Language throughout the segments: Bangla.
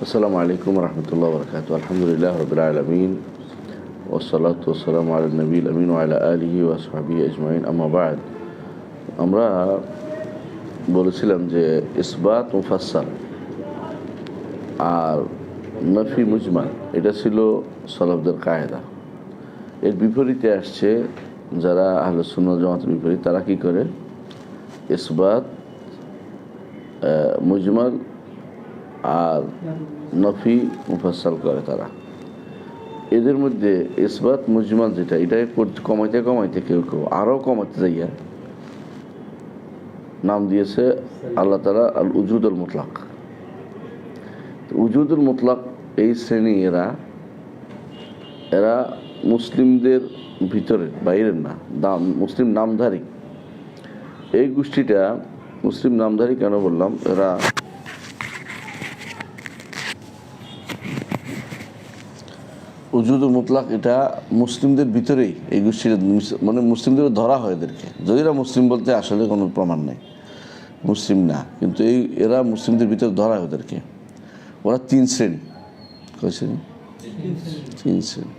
আসসালামু আলাইকুম রহমতুল্লাহ বরকাত। আলহামদুলিল্লাহ রবিল আলমিন ওসলাত ওসালাম আল নবীল আমিন আলা আলিহি ওয়াসহাবি আজমাইন, আম্মা বাদ। আমরা বলেছিলাম যে ইসবাত মুফাসসাল আর নফি মুজমাল এটা ছিল সালাফদের কায়দা। এর বিপরীতে আসছে যারা আহলে সুন্নাত জামাতের বিপরীত, তারা কি করে? ইসবাত মুজমাল আর নফি মুফাসসাল করে তারা। এদের মধ্যে ইসবাত মুজমাল যেটা, এটা কমাইতে কমাইতে কেউ কেউ আরও কমাতে যাইয়া নাম দিয়েছে আল্লাহ তাআলা আল উজুদুল মুতলাক। উজুদুল মুতলাক এই শ্রেণী, এরা মুসলিমদের ভিতরে, বাইরের না, মুসলিম নামধারী। এই গোষ্ঠীটা মুসলিম নামধারী কেন বললাম? এরা উজুদুল মুতলাক এটা মুসলিমদের ভিতরেই, এই গোষ্ঠীটা মানে মুসলিমদের ধরা হয় এদেরকে, যদি এরা মুসলিম বলতে আসলে কোনো প্রমাণ নেই, মুসলিম না, কিন্তু এরা মুসলিমদের ভিতরে ধরা হয় ওদেরকে। ওরা তিন শ্রেণী। কয় শ্রেণী? তিন শ্রেণী।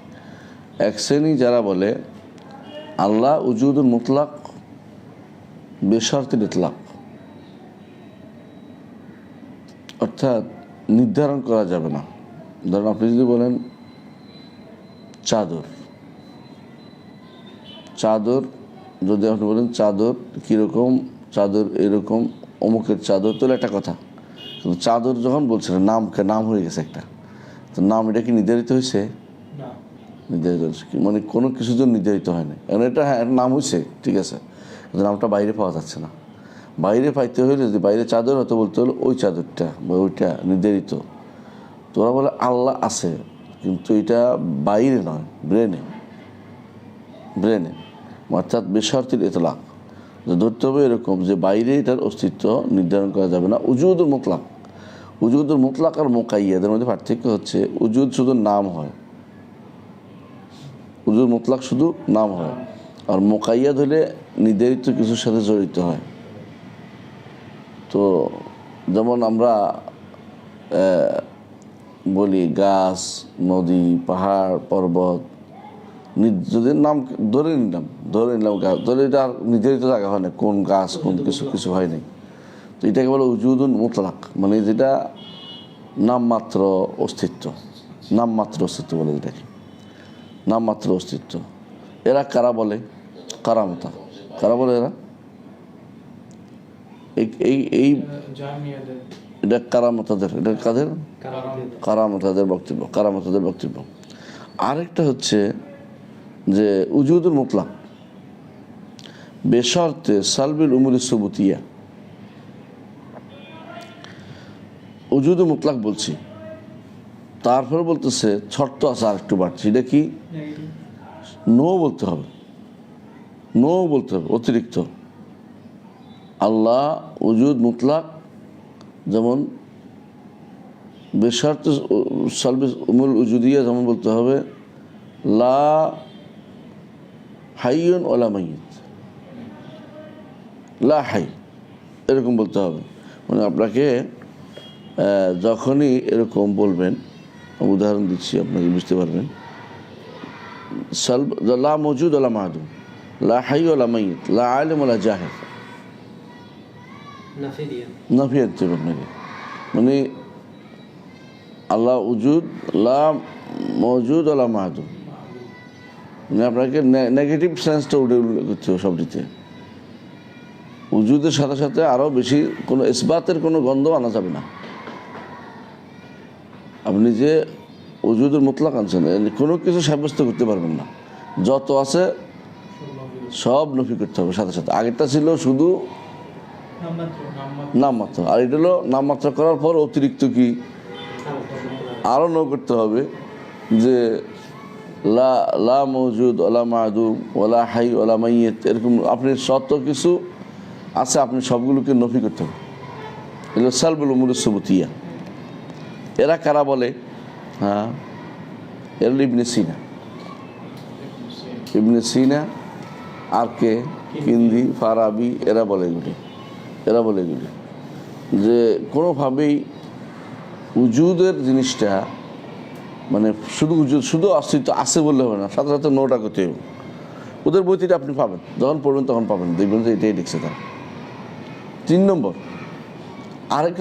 এক শ্রেণী যারা বলে আল্লাহ উজুদুল মুতলাক বেশর্তিল ইতলাক, অর্থাৎ নির্ধারণ করা যাবে না। ধরুন আপনি যদি বলেন চাদর, যদি আপনি বলেন চাদর কীরকম, চাদর এরকম, অমুকের চাদর, তাহলে একটা কথা। কিন্তু চাদর যখন বলছে নাম হয়ে গেছে একটা, তো নাম এটা কি নির্ধারিত হয়েছে? নির্ধারিত হয়েছে মানে কোনো কিছু জন্য নির্ধারিত হয় না। কারণ এটা হ্যাঁ নাম হয়েছে, ঠিক আছে, কিন্তু নামটা বাইরে পাওয়া যাচ্ছে না। বাইরে পাইতে হলে যদি বাইরে চাদর হতো, বলতে হলো ওই চাদরটা বা ওইটা নির্ধারিত। তোরা বলে আল্লাহ আছে, কিন্তু এটা বাইরে নয়, ব্রেনে, অর্থাৎ বেশর্তিল ইতলাক। ধরতে হবে এরকম যে বাইরে এটার অস্তিত্ব নির্ধারণ করা যাবে না। উজুদুল মুতলাক আর মুকাইয়াদের মধ্যে পার্থক্য হচ্ছে, উজুদ শুধু নাম হয়, উজুদ মুতলাক শুধু নাম হয়, আর মুকাইয়াদ হলে নির্ধারিত কিছুর সাথে জড়িত হয়। তো যেমন আমরা বলি গাছ, নদী, পাহাড়, পর্বত, যদি নাম ধরে নিলাম গাছ, ধরে এটা আর নির্ধারিত জায়গা হয় না, কোন গাছ কোন কিছু হয় নাই। তো এটাকে বলে উজুদুল মুতলাক, মানে যেটা নামমাত্র অস্তিত্ব বলে যেটাকে, নামমাত্র অস্তিত্ব। এরা কারা বলে? কারা বলে এরা? এই এটা কারামতাদের, এটা কাদের? কারামতাদের বক্তব্য। আরেকটা হচ্ছে যে উজুদুল মুতলাক বেশর্তে সালবিল উমুরি সুবুতিয়া। উজুদুল মুতলাক বলছি, তারপরে বলতেছে শর্ত আছে আর একটু বাড়ছে। এটা কি? নো বলতে হবে, অতিরিক্ত। আল্লাহ উজুদ মুতলাক, যেমন বেশর্তে সালবিল উমুল উজুদিয়া, যেমন বলতে হবে লা হাইয়ুন ওয়ালা মাইয়িত, লা হাই, এরকম বলতে হবে। মানে আপনাকে যখনই এরকম বলবেন, উদাহরণ দিচ্ছি আপনাকে বুঝতে পারবেন। লা মওজুদ ওয়ালা মাদুম, লা হাই ওয়ালা মাইয়িত, লা আলিম ওয়ালা জাহিল, নাফি আনতে হবে আপনাকে। মানে আল্লাহ উজুদ, লা মওজুদ ওয়ালা মাদুম, মানে আপনাকে নেগেটিভ সেন্সটা উল্লেখ করতে হবে সবটিতে। উজুদের সাথে সাথে আরও বেশি কোনো ইসবাতের কোনো গন্ধ আনা যাবে না। আপনি যে উজুদের মুতলাক আনছেন, কোনো কিছু সাব্যস্ত করতে পারবেন না, যত আছে সব নফি করতে হবে সাথে সাথে। আগেরটা ছিল শুধু নামমাত্র, আর এটা হলো নামমাত্র করার পর অতিরিক্ত কি আরও নো করতে হবে, যে লা মওজুদ ওয়ালা মাদুম ওয়ালা হাই ওয়ালা মাইয়িত, এরকম আপনি শত কিছু আছে, আপনি সবগুলোকে নফি করতে হবে। এগুলো সালবুল উমুর সুবুতিয়া। এরা কারা বলে? হ্যাঁ, এরা ইবনে সিনা আর কে, কিন্দি, ফারাবি, এরা বলে এগুলি যে কোনোভাবেই উজুদের জিনিসটা মানে শুধু উজুদ শুধু অস্তিত্ব আছে বললে হবে না, সাথে সাথে নোটা করতে হবে। ওদের বইটিটা আপনি পাবেন, যখন পড়বেন তখন পাবেন, দেখবেন যে এটাই লিখছে তারা। 3 নম্বর, আরেক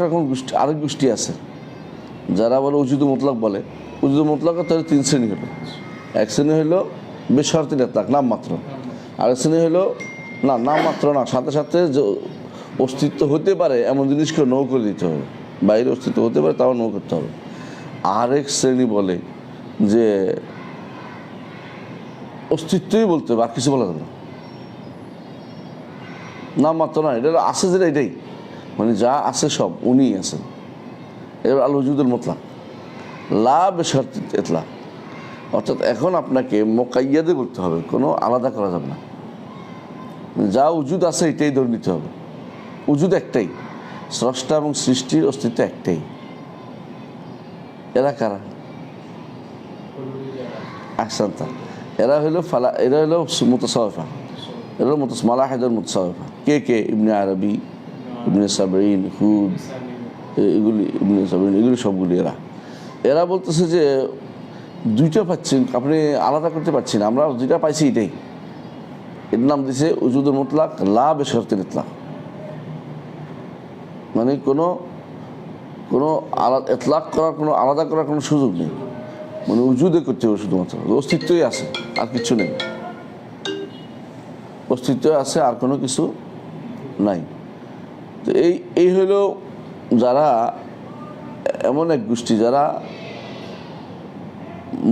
গোষ্ঠী আছে যারা বলে উজুদ মুতলাক বলে। উজুদ মুতলাক তাহলে 3 শ্রেণী হলো। এক শ্রেণী হলো বেশর্তি ইতলাক, নামমাত্র। আরেক শ্রেণী হলো না, নামমাত্র না, সাথে সাথে যে অস্তিত্ব হতে পারে এমন জিনিসকে নৌ করে দিতে হবে, বাইরে অস্তিত্ব হতে পারে তাও নৌ করতে হবে। আরেক শ্রেণী বলে যে অস্তিত্বই বলতে হবে, আর কিছু বলা যাবে না, নামমাত্র না, এটা আছে যেটা এটাই, মানে যা আছে সব উনিই আছেন। এবার আল উজুদুল মুতলাক লা বেশর্তি ইতলাক, অর্থাৎ এখন আপনাকে মোকাইয়াদে বলতে হবে, কোনো আলাদা করা যাবে না, যা উজুদ আছে এটাই ধরে নিতে হবে। উজুদ একটাই, স্রষ্টা এবং সৃষ্টির অস্তিত্ব একটাই। এরা কারা? আহসানতা, এরা হলো মুতাসাওয়িফা, এরা হলো মালাহিদার মুতাসাওয়িফা। কে? ইবনে আরবি, ইবনে সাবঈন, হুদ, এগুলি সবগুলি এরা বলতেছে যে দুইটা পাচ্ছেন আপনি, আলাদা করতে পারছেন, আমরা যেটা পাইছি এটাই। এর নাম দিছে উজুদুল মুতলাক লা বেশর্তিল ইতলাক, মানে কোনো ইতলাক করার, কোনো আলাদা করার কোনো সুযোগ নেই, মানে উজুদে করতে হবে শুধুমাত্র, অস্তিত্বই আছে আর কিছু নেই, অস্তিত্ব আছে আর কোনো কিছু নাই। তো এই হলো যারা এমন এক গোষ্ঠী যারা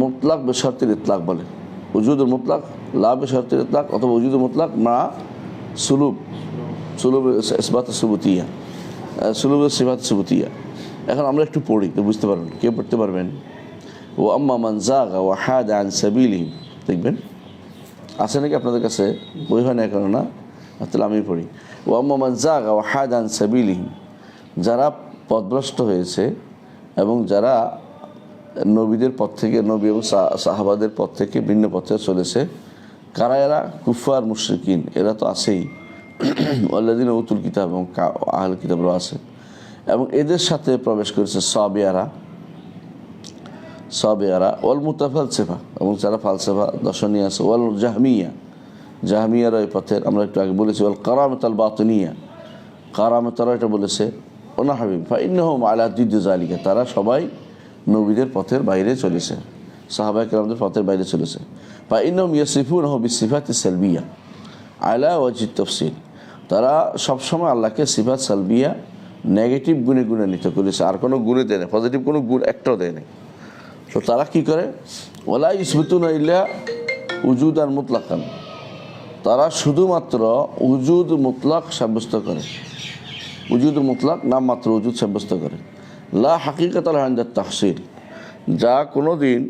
মুতলাক বেশর্তিল ইতলাক বলে, উজুদুল মুতলাক লা বেশর্তিল ইতলাক, অথবা উজুদুল মুতলাক মা সুলুব ইসবাত সুবুতিয়া, সুলুবের সিফাত সুবুতিয়া। এখন আমরা একটু পড়ি তো বুঝতে পারবেন, কে পড়তে পারবেন? ও আম্মা মান যাগা ওয়া হাদা আন সাবিলিহি, দেখবেন আছে নাকি আপনাদের কাছে? বই হয় না এখন না, তাহলে আমি পড়ি। ও আম্মা মান যাগা ওয়া হাদা আন সাবিলিহি, যারা পথভ্রষ্ট হয়েছে এবং যারা নবীদের পথ থেকে, নবী এবং সাহাবাদের পথ থেকে ভিন্ন পথে চলেছে, কারা এরা? কুফার মুশরিকিন, এরা তো আছেই, আল্লাযীনা উতুল কিতাব এবং আহলে কিতাবরা আছে, এবং এদের সাথে প্রবেশ করেছে সাবিয়ারা ওয়াল মুতাফালসিফা, এবং যারা ফালসেফা দর্শনীয় আছে, ওয়াল জাহমিয়ারা এই পথের, আমরা একটু আগে বলেছি, ওয়াল কারামাতাল বাতিনিয়া, কারামাতারা এটা বলেছে, ওনা হাবিব ফাইন্নাহুম আলা দিদ্দি যালিকা, তারা সবাই নবীদের পথের বাইরে চলেছে, সাহাবায়ে কেরামদের পথের বাইরে চলেছে। ফাইন্নাহুম ইয়াসিফুনাহু বিসিফাতিস সালবিয়া আলা ওয়াজহি তাফসীল, তারা সবসময় আল্লাহকে সিফাত সালবিয়া নেগেটিভ গুণে গুণান্বিত করেছে, আর কোনো গুণে দেয় না, পজিটিভ কোনো গুণ একটাও দেয় না। তো তারা কি করে? ওয়ালা ইসবিতুনা ইল্লা উজুদান মুতলাকান, তারা শুধুমাত্র উজুদ মুতলাক সাব্যস্ত করে, উজুদ মুতলাক নামমাত্র উজুদ সাব্যস্ত করে। লা হাকিকাতাল ইনদা তাহসিল, যা কোনো দিন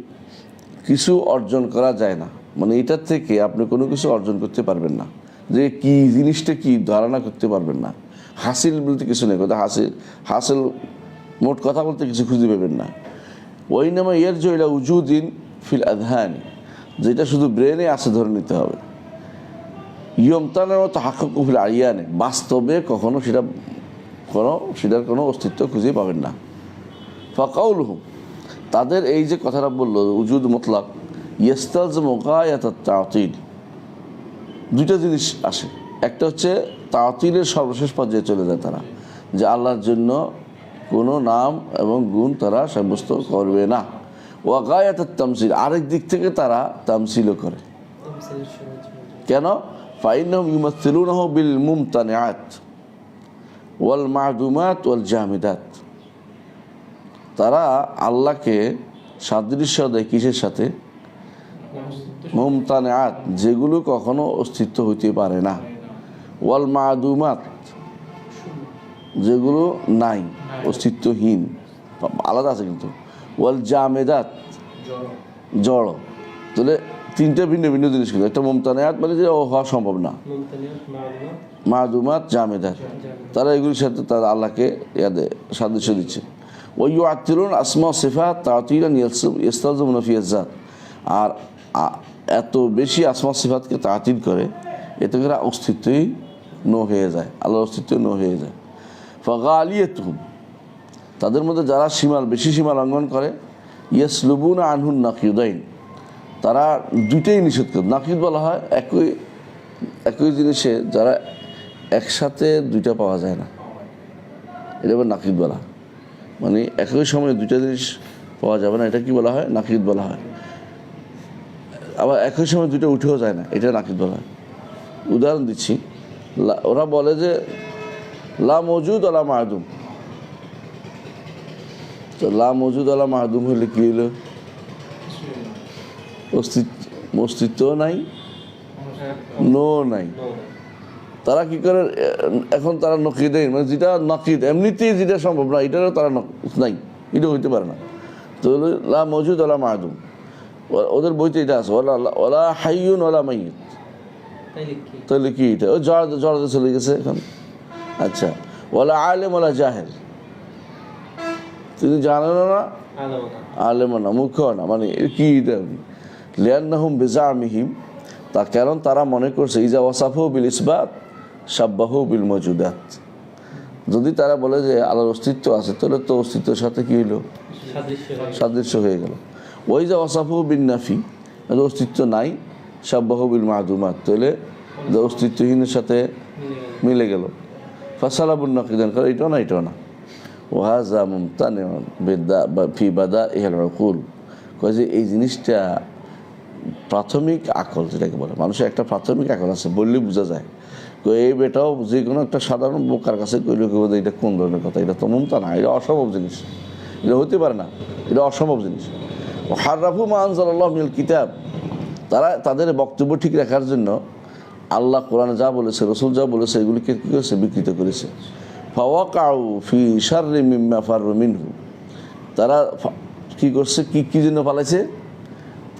কিছু অর্জন করা যায় না, মানে এটার থেকে আপনি কোনো কিছু অর্জন করতে পারবেন না, যে কি জিনিসটা কি ধারণা করতে পারবেন না। হাসিল বলতে কিছু নেই, কথা হাসিল মোট কথা বলতে কিছু খুঁজে পাবেন না। ওই নামে এর জয়লা উজুদিন ফিল আদহানি, যেটা শুধু ব্রেনে আছে ধরে নিতে হবে। ইয়মতানের মতো হাক্কুফিল আইয়ানে, বাস্তবে কখনো সেটার কোনো অস্তিত্ব খুঁজে পাবেন না। ফাকাউলুহুম, তাদের এই যে কথাটা বললো উজুদ মুতলাক, ইস্তালজিমু গায়াতাত তা'তিল, দুইটা জিনিস আসে। একটা হচ্ছে তা'তিলের সর্বশেষ পর্যায়ে চলে যায় তারা, যে আল্লাহর জন্য কোনো নাম এবং গুণ তারা সাব্যস্ত করবে না। ওয়া গায়াতাত তামসিল, আরেক দিক থেকে তারা তামসিলও করে। কেন? ফাইন্নাহুম ইউমাসসিলুনাহু বিল মুমতানিআত ওয়াল মা'দুমাত ওয়াল জামিদাত, তারা আল্লাহকে সাদৃশ্য দেয় কিসের সাথে? মুমতানিআত, যেগুলো কখনো অস্তিত্ব হইতে পারে না, ওয়াল মা'দুমাত, যেগুলো নাই, অস্তিত্বহীন, আলাদা আছে কিন্তু, ওয়াল জামেদাত, জড়। তাহলে তিনটা ভিন্ন ভিন্ন জিনিস, কিন্তু একটা মুমতানিআত মানে যে হওয়া সম্ভব না, মা'দুমাত, জামেদাত, তারা এগুলির সাথে তারা আল্লাহকে সাদৃশ্য দিচ্ছে। ওয়া ইউআত্তিলুন আসমা সিফাত তা'তিলান ইস্তালজিমুনা ফিহা যাত, আর এত বেশি আসমা সিফাতকে তা'তিল করে, এতে করে অস্তিত্বই নো হয়ে যায়, আল্লাহর অস্তিত্ব নো হয়ে যায়। ফাগালিয়াতুহুম, তাদের মধ্যে যারা বেশি সীমা লঙ্ঘন করে ইয়াসলুবুনা আনহুন নাকিদাইন, তারা দুইটাই নিষেধ করে। নাকিদ বলা হয় একই জিনিসে যারা একসাথে দুইটা পাওয়া যায় না, এটা আবার নাকিদ বলা হয়। মানে একই সময়ে দুইটা জিনিস পাওয়া যাবে না, এটা কি বলা হয়? নাকিদ বলা হয়। আবার একই সময় দুইটা উঠেও যায় না, এটা নাকিদ বলা হয়। উদাহরণ দিচ্ছি, ওরা বলে যে লা মওজুদ ওয়ালা মা'দুম। তো লা মওজুদ ওয়ালা মা'দুম হলে কি হলো? অস্তিত্ব নাই, নো নাই। তারা কি করে এখন? তারা নকিদাইন, মানে যেটা নাকিদ এমনিতেই যেটা সম্ভব না, এটারও তারা নাই, এটা হইতে পারে না। তো লা মওজুদ ওয়ালা মা'দুম, ওদের বইতে এটা আছে, ওয়ালা হাইয়ুন ওয়ালা মাইয়িত। তাহলে কি এটা? ও জড়াতে চলে গেছে এখন। আচ্ছা, ওয়ালা আলেম ওয়ালা জাহেল, তিনি জানেন না, আলেম না, মুখ্য না, মানে কি এটা? লিআন্নাহুম বিজামিহিম, তা কারণ তারা মনে করছে ইজা ওয়াসাফু বিল ইসবাত শাব্বাহু বিল মওজুদাত, যদি তারা বলে যে আল্লাহর অস্তিত্ব আছে, তাহলে তো অস্তিত্বের সাথে কি হইল? সাদৃশ্য হয়ে গেল। ওইজা ওয়াসাফু বিন নাফি, অস্তিত্ব নাই, শাব্বাহু বিল মা'দুমাত, তাহলে অস্তিত্বহীনের সাথে মিলে গেল। ফাসালাবুন নাকিদান, কারণ এটাও না এটাও না। ওয়াহাযা মুমতানিউন ফি বাদাইহিল উকুল, কয় যে এই জিনিসটা প্রাথমিক আকল, যেটাকে বলে মানুষের একটা প্রাথমিক আকল আছে, বললে বোঝা যায়। এই বেটাও যে কোনো একটা সাধারণ বোকার কাছে কইলে কেউ এটা কোন ধরনের কথা? এটা তো মুমতা না, এটা অসম্ভব জিনিস, এটা হতে পারে না, এটা অসম্ভব জিনিস। হাররাফু মা আনজালাল্লাহু মিনাল কিতাব, তারা তাদের বক্তব্য ঠিক রাখার জন্য আল্লাহ কোরআনে যা বলেছে, রসুল যা বলেছে, এগুলিকে কী করেছে? বিকৃত করেছে। ফাওয়াকাউ ফি শাররি মিম্মা ফাররু মিনহু, তারা কী করছে? কি জন্য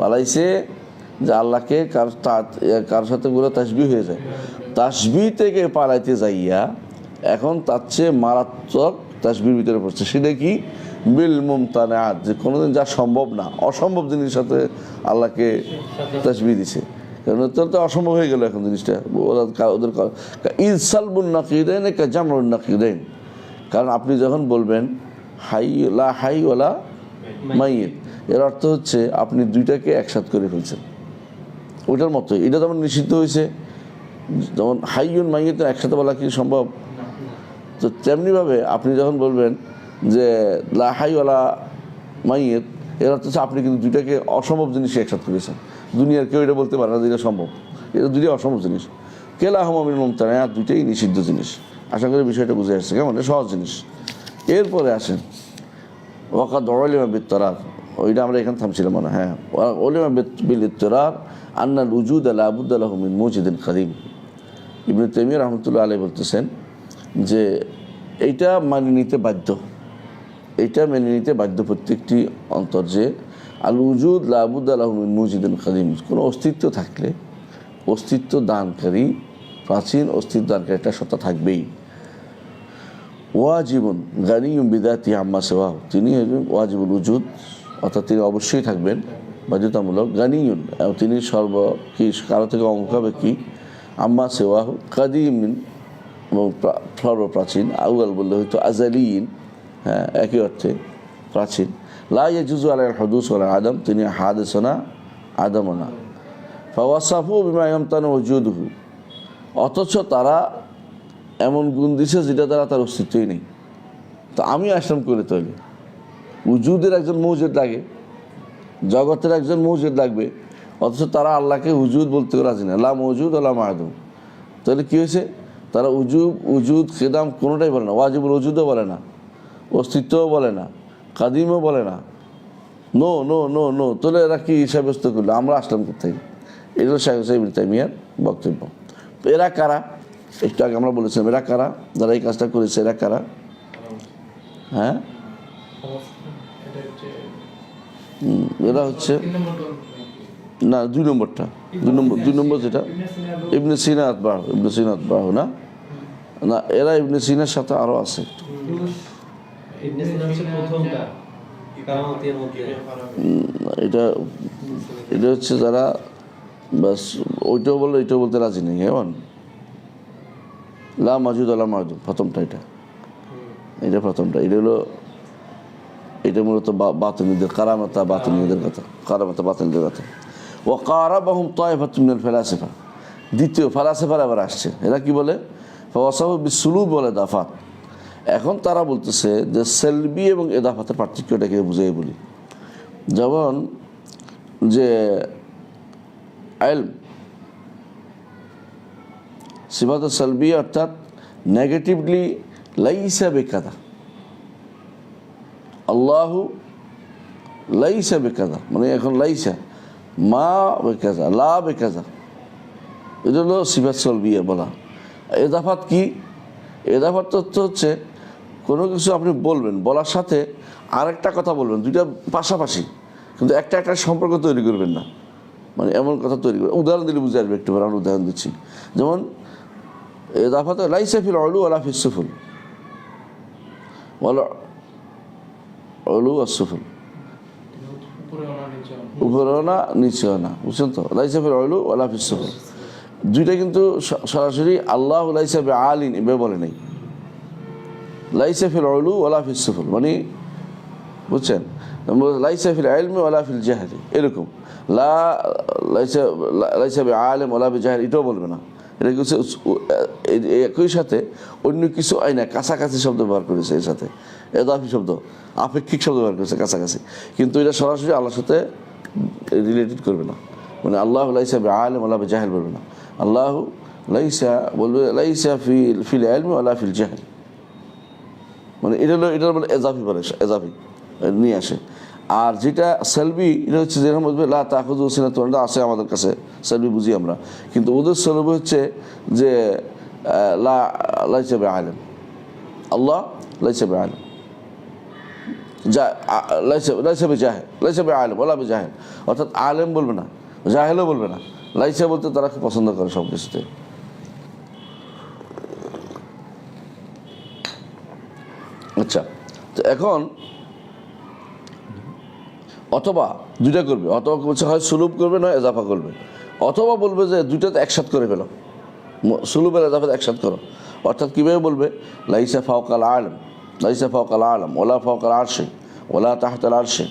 পালাইছে যে আল্লাহকে কার সাথে বলে তাসবিহ হয়ে যায়, তাসবিহ থেকে পালাইতে যাইয়া এখন তার চেয়ে মারাত্মক তাসবিহর ভিতরে পড়ছে। সেটা কি? বিল মুমতানাত, যে কোনোদিন যা সম্ভব না, অসম্ভব জিনিসের সাথে আল্লাহকে তাসবিহ দিছে। কারণ তো অসম্ভব হয়ে গেল এখন জিনিসটা ওদের। ইসালবুন নাকিদাইন কা জামরুন নাকিদাইন, কারণ আপনি যখন বলবেন হাই লা হাই ওয়ালা মাইয়িত, এর অর্থ হচ্ছে আপনি দুইটাকে একসাথ করে ফেলছেন। ওইটার মতোই এটা যেমন নিষিদ্ধ হয়েছে, যেমন হাইয়ুন মাইয়িত একসাথে বলা কি সম্ভব? তো তেমনিভাবে আপনি যখন বলবেন যে লা হাই ওয়ালা মাইয়িত, এর অর্থ হচ্ছে আপনি কিন্তু দুইটাকে অসম্ভব জিনিসকে একসাথ করেছেন। দুনিয়ার কেউ এটা বলতে পারে না যে এটা সম্ভব, এটা দুইটাই অসম্ভব জিনিস। কেলাহুমা মিনাল মুমতানাত, দুইটাই নিষিদ্ধ জিনিস। আশা করি বিষয়টা বুঝে আসছে, কেমন? সহজ জিনিস। এরপরে আসেন ওয়াকাদ উলিমা বিত-তারার, ওইটা আমরা এখানে থামছিলাম মনে হয়। হ্যাঁ, উলিমা বিত-তারার আন্নাল উজুদ লা বুদ্দা লাহু মিন মুজিদিন কারীম। ইবনে তাইমিয়া রাহমাতুল্লাহ আলাইহি বলতেছেন যে এইটা মেনে নিতে বাধ্য প্রত্যেকটি অন্তর, যে আল উজুদ লা বুদ্দা লাহু মিন মুজিদিন কারীম, কোনো অস্তিত্ব থাকলে অস্তিত্ব দানকারী, প্রাচীন অস্তিত্ব দানকারী একটা সত্তা থাকবেই। ওয়াজিবুন গানিয়ুম বিদাতি আম্মা সিওয়াহু, তিনি ওয়াজিবুল উজুদ, অর্থাৎ তিনি অবশ্যই থাকবেন বাধ্যতামূলক। গানিয়ুন, তিনি কারো থেকে অমুখাপেক্ষী। আম্মা সিওয়াহু কাদিমিন, এবং সর্বপ্রাচীন। আউয়াল বললে হয়তো আজালিন, হ্যাঁ একই অর্থে প্রাচীন। লা ইয়াজুজু আলাইহিল হুদুস ওয়াল আদম, তিনি হাদিস না আদম না। ফাওয়াসাফু বিমা ইয়ামতানু ওজুদুহু, অথচ তারা এমন গুণ দিছে যেটা দ্বারা তার অস্তিত্বই নেই। তো আমি আসলাম করে তৈরি, উজুদের একজন মৌজুদ লাগে, জগতের একজন মৌজুদ লাগবে, অথচ তারা আল্লাহকে উজুদ বলতে রাজি না। লা মওজুদ ওয়ালা মা'দুম, তাহলে কী হয়েছে? তারা উজুদ খেদাম কোনোটাই বলে না, ওয়াজিবুল উজুদও বলে না, অস্তিত্বও বলে না, কাদিমও বলে না, নো নো নো নো। তাহলে এরা কি সাব্যস্ত করলো? আমরা আসলাম কোথায়? এগুলো শাইখ ইবনে তাইমিয়ার বক্তব্য। এরা কারা? একটু আগে আমরা বলেছিলাম এরা কারা, যারা এই কাজটা করেছে এরা কারা? হ্যাঁ, এরা হচ্ছে না 2 নম্বরটা, 2 নম্বর যেটা ইবনে সিনা আতবাহু না, এরা ইবনে সিনার সাথে আরো আছে। এটা হচ্ছে যারা বাস ওইটাও বললো এইটাও বলতে রাজি নেই। কেমন? লা মাওজুদ ওয়ালা মা'দুম, প্রথমটা এটা প্রথমটা। এটা হলো এটা মূলত বাতিনীদের বাতিনীদের কথা, বাতিনীদের কথা। ও কারাবাহুম তায়ফাতুম মিনাল ফালাসিফা, দ্বিতীয় ফালাসিফার আবার আসছে, এরা কি বলে ফাওয়াসাফু বিসুলুব বলে দাফাত। এখন তারা বলতেছে যে সেলবি এবং এদাফাতের পার্থক্যটাকে বুঝাই বলি। যেমন যে ইলম সিফাতুস সালবি অর্থাৎ নেগেটিভলি লাইসা বিকাদা, আল্লাহু লাইসা বিকাদা, মানে এখন লাইসা মা বেকাজা লা বেকাজা, এটা হলো সিফাত সালবিয়া বলা। এদাফাত কি? এদাফাত তথ্য হচ্ছে কোনো কিছু আপনি বলবেন, বলার সাথে আরেকটা কথা বলবেন, দুইটা পাশাপাশি, কিন্তু একটা সম্পর্ক তৈরি করবেন না, মানে এমন কথা তৈরি করবেন। উদাহরণ দিলে বুঝে আসবে একটু, আমি উদাহরণ দিচ্ছি। যেমন এদাফাত লাইসা ফিল উলু ওয়ালা ফিস সুফুল, ওয়ালা উলু ওয়াস সুফুল, উপরেও না নিচেও না, বুঝছেন তো? লাইসা ফিল উলু ওয়ালা ফিস সুফুল, দুইটা কিন্তু সরাসরি আল্লাহ লাইসা বিআলিন এভাবে বলে নাই। লাইসা ফিল উলু ওয়ালা ফিস সুফুল মানে, বুঝছেন, লাইসা ফিল ইলমি ওয়ালা ফিল জাহলি, এরকম লাইসা বিআলিম ওয়ালা বিজাহল এটাও বলবে না। এটা কিছু একই সাথে অন্য কিছু আইনা কাছাকাছি শব্দ ব্যবহার করেছে, এর সাথে এদাফি শব্দ, আপেক্ষিক শব্দ ব্যবহার করেছে কাছাকাছি, কিন্তু এটা সরাসরি আল্লাহর সাথে রিলেটেড করবে না। মানে আল্লাহ লাইসা বিআলিম ওয়ালা বিজাহল বলবে না, আল্লাহ লাইসা বলবে লাইসা ফিল ইলমি ওয়ালা ফিল জাহল, মানে এটা বলে এজাফি বলে, এজাফি নিয়ে আসে। আর যেটা সেলবি, এটা হচ্ছে যেরকম বলবে লা তাখুযু সিনাতুন আছে আমাদের কাছে, সেলবি বুঝি আমরা, কিন্তু ওদের সেলবি হচ্ছে যে লাইসা বিআলিম, আল্লাহ লাইসা বিআলিম, লাইসা বিজাহিল, লাইসা বিআলিম ওয়ালা বিজাহিল, অর্থাৎ আলেম বলবে না, জাহেলও বলবে না, লাইসা বলতে তারা খুব পছন্দ করে সব কিছুতে। আচ্ছা, তো এখন অথবা দুইটা করবে, অথবা বলছে হয় সুলুব করবে নয় এজাফা করবে, অথবা বলবে যে দুইটাতে একসাথ করে ফেলো, সুলুবের এজাফাতে একসাথ করো। অর্থাৎ কীভাবে বলবে? লাইসা ফাওকাল আলম, লাইসা ফাওকাল আলম ওলা ফাওকাল আরশে ওলা তাহতাল আরশে,